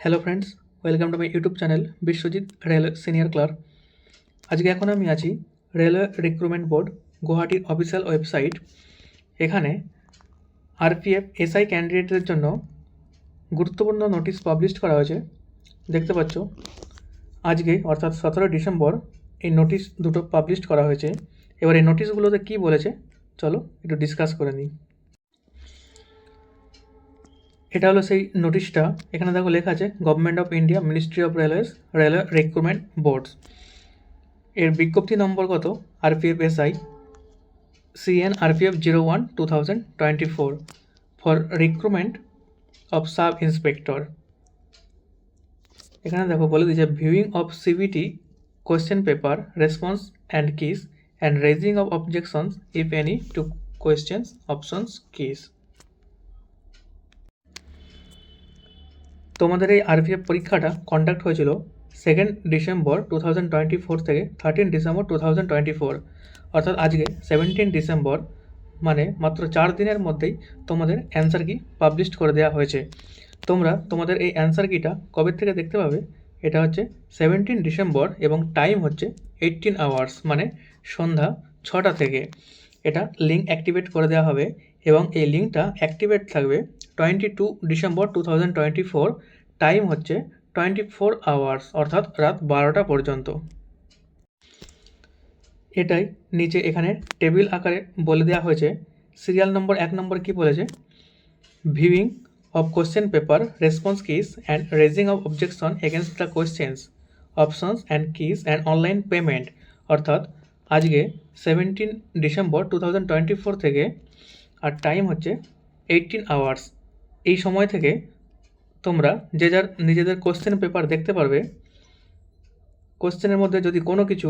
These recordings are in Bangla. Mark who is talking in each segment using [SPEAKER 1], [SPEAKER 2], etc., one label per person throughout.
[SPEAKER 1] Hello friends, welcome to my YouTube channel Biswajit railway senior clerk. আজকে এখন আমি আছি রেলওয়ে রিক্রুটমেন্ট বোর্ড গুয়াহাটির অফিসিয়াল ওয়েবসাইট। এখানে আরপিএফ এসআই ক্যান্ডিডেটদের জন্য গুরুত্বপূর্ণ নোটিশ পাবলিশ করা হয়েছে। দেখতে পাচ্ছ আজকে অর্থাৎ 17 ডিসেম্বর এই নোটিশ দুটো পাবলিশ করা হয়েছে। এবার এই নোটিশগুলোতে কী বলেছে চলো একটু ডিসকাস করে নিই। এটা হলো সেই নোটিশটা। এখানে দেখো লেখা আছে government of India, ministry of railways, railway recruitment boards. এর বিজ্ঞপ্তি নম্বর কত? RPF SI CN RPF 01/2024 for recruitment of sub inspector. এখানে দেখো বলে দিয়েছে viewing of CBT question paper response and keys and raising of objections if any to questions options keys. তোমাদের এই আরপিএফ পরীক্ষাটা কন্ডাক্ট হয়েছিল 2 ডিসেম্বর 2024 থেকে 13 ডিসেম্বর 2024, অর্থাৎ আজকে 17 ডিসেম্বর, মানে মাত্র 4 দিনের মধ্যেই তোমাদের অ্যান্সার কি পাবলিশ করে দেওয়া হয়েছে। তোমরা তোমাদের এই অ্যান্সার কিটা কবে থেকে দেখতে পাবে? এটা হচ্ছে 17 ডিসেম্বর এবং টাইম হচ্ছে 18 আওয়ার্স, মানে সন্ধ্যা 6টা থেকে। এটা লিঙ্ক অ্যাক্টিভেট করে দেওয়া হবে এবং এই লিঙ্কটা অ্যাক্টিভেট থাকবে 22 ডিসেম্বর 2024, টাইম হচ্ছে 24 আওয়ার্স, অর্থাৎ রাত 12টা পর্যন্ত। এটাই নিচে এখানে টেবিল আকারে বলে দেওয়া হয়েছে। সিরিয়াল নম্বর 1 নম্বর কী বলেছে? Viewing of question paper response kiss and raising of objection against the questions options and keys and online payment. অর্থাৎ আজকে 17 ডিসেম্বর 2024 থেকে, আর টাইম হচ্ছে 18 আওয়ার্স। এই সময় থেকে তোমরা যে যার নিজেদের কোশ্চেন পেপার দেখতে পারবে। কোশ্চেনের মধ্যে যদি কোনো কিছু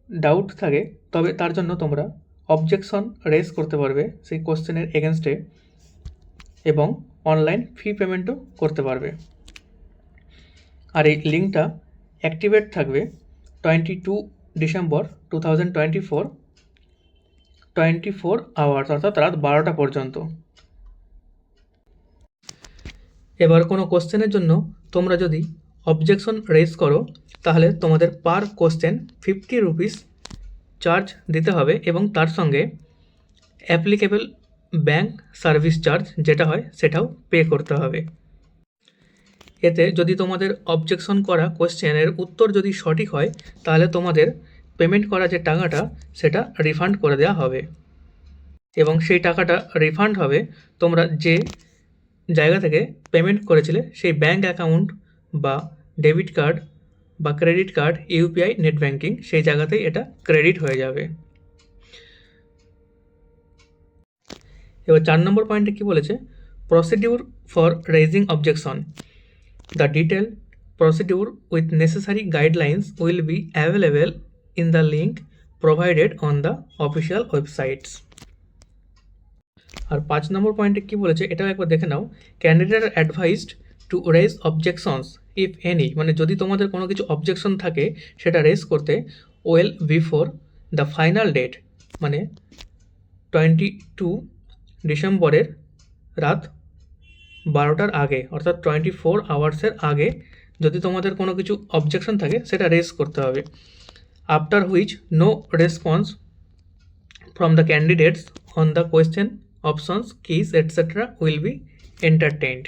[SPEAKER 1] ডাউট থাকে তবে তার জন্য তোমরা অবজেকশন রেজ করতে পারবে সেই কোশ্চেনের এগেনস্টে, এবং অনলাইন ফি পেমেন্টও করতে পারবে। আর এই লিঙ্কটা অ্যাক্টিভেট থাকবে 22 ডিসেম্বর 2024, 24 আওয়ার্স, অর্থাৎ রাত 12টা পর্যন্ত। এবার কোনো কোশ্চেনের জন্য তোমরা যদি অবজেকশন রেজ করো তাহলে তোমাদের পার কোশ্চেন 50 রুপিস চার্জ দিতে হবে এবং তার সঙ্গে অ্যাপ্লিকেবল ব্যাঙ্ক সার্ভিস চার্জ যেটা হয় সেটাও পে করতে হবে। এতে যদি তোমাদের অবজেকশন করা কোশ্চেনের উত্তর যদি সঠিক হয় তাহলে তোমাদের পেমেন্ট করা যে টাকাটা সেটা রিফান্ড করে দেওয়া হবে, এবং সেই টাকাটা রিফান্ড হবে তোমরা যে জায়গা থেকে পেমেন্ট করেছিলে সেই ব্যাঙ্ক অ্যাকাউন্ট বা ডেবিট কার্ড বা credit card, UPI, net banking, সেই জায়গাতেই এটা ক্রেডিট হয়ে যাবে। এবার 4 নম্বর পয়েন্টে কী বলেছে? Procedure for raising objection. The detail procedure with necessary guidelines will be available in the link provided on the official websites. আর 5 নম্বর পয়েন্টে কী বলেছে এটাও একবার দেখে নাও। Candidate are advised to raise objections if any, মানে যদি তোমাদের কোনো কিছু অবজেকশন থাকে সেটা রেজ করতে well before the final date, মানে 22 ডিসেম্বরের রাত 12টার আগে, অর্থাৎ 24 আওয়ার্সের আগে যদি তোমাদের কোনো কিছু অবজেকশন থাকে সেটা রেজ করতে হবে। After which no response from the candidates on the question options keys etcetera will be entertained.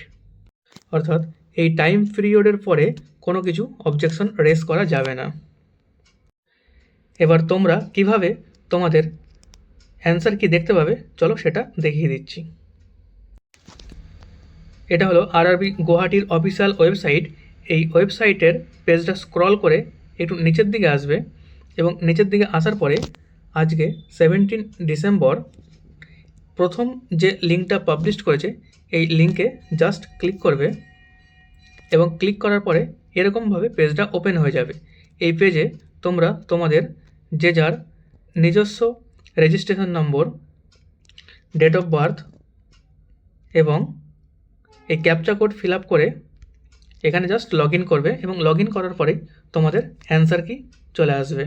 [SPEAKER 1] অর্থাৎ এই টাইম পিরিয়ডের পরে কোনো কিছু অবজেকশন রেজ করা যাবে না। এবার তোমরা কিভাবে তোমাদের অ্যান্সার কি দেখতে পাবে চলো সেটা দেখিয়ে দিচ্ছি। এটা হলো আরআরবি গুয়াহাটির অফিসিয়াল ওয়েবসাইট। এই ওয়েবসাইটের পেজটা স্ক্রল করে একটু নিচের দিকে আসবে এবং নিচের দিকে আসার পরে আজকে 17 ডিসেম্বর প্রথম যে লিঙ্কটা পাবলিশ করেছে এই লিঙ্কে জাস্ট ক্লিক করবে এবং ক্লিক করার পরে এরকমভাবে পেজটা ওপেন হয়ে যাবে। এই পেজে তোমরা তোমাদের যে যার নিজস্ব registration number, date of birth এবং এই ক্যাপচা কোড ফিল আপ করে এখানে জাস্ট লগ ইন করবে এবং লগ ইন করার পরেই তোমাদের অ্যান্সার কি চলে আসবে।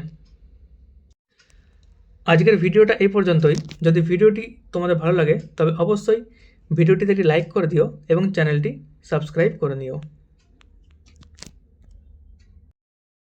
[SPEAKER 1] আজকের ভিডিওটা এই পর্যন্তই। যদি ভিডিওটি তোমাদের ভালো লাগে তবে অবশ্যই ভিডিওটিতে একটি লাইক করে দিও এবং চ্যানেলটি সাবস্ক্রাইব করে নিও।